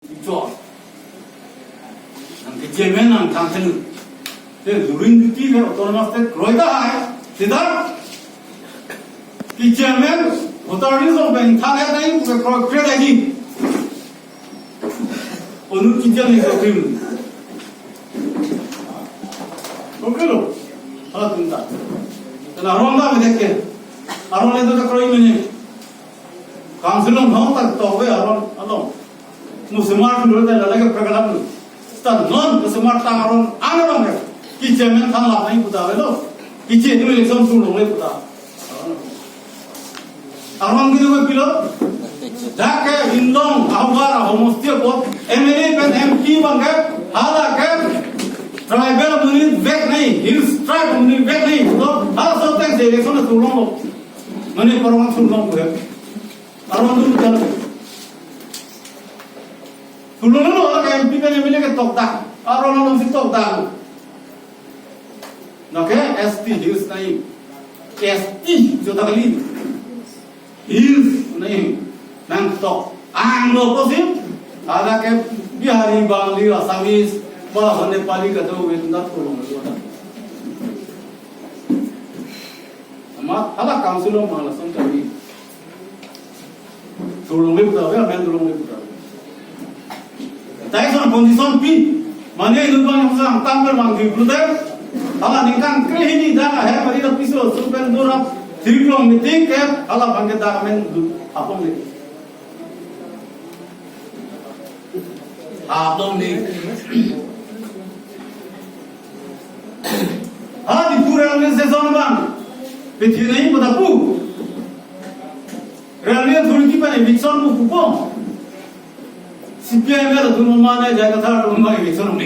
做，那前面那当成这路人的地方，多那么些罗伊达，是的，这前面我到那时候ben他那那一个罗克来的，我们今天那个对吗？OK lo, hala tunta. Na ronda में देख के, अरुण ने तो करोई में काउंसिलों में तक तो हुए अरुण अरुण मुसलमान लोग तो लगे प्रकल्प तब नॉन मुसलमान तारुण आनंद में किचे में थान लाभ नहीं पुता है लो किचे तो इलेक्शन शुरू होने पुता अरुण की तो पिलो जाके हिंदों अहवार होमस्टिया को एमएलए पेन एमपी बंगे हाला के ट्राइबल मुनि वेक नहीं हिल्स ट्राइब मुनि वेक नहीं तो हाला सोचते हैं इलेक्शन में शुरू हो मने परवान शुरू हो गए अरुण तो चल Dulu orang MP kan yang milik top dah, orang si top dah. Nak ST hills naik, ST sudah kali hills naik, nang top. Anglo posib, ada ke Bihari, Bengali, Assamese, malah Nepali kata itu tak tolong juga. Amat, ada council malah sampai tolong lebih dah, ya, tolong lebih dah. Taisan kondisi pi, mana itu yang sang tampil manggi brother, kalau nikah kerja dah, hari hari itu pisau, super dua, 3 kilometer ke, kalau bangkit dah men apa ni? Apa ni? Di pura ni season bang, betul ni pada pu, realnya thodi kita ni Vixen pu pupong. CPI में तो तुम माने जाएगा था तुम माने विचरण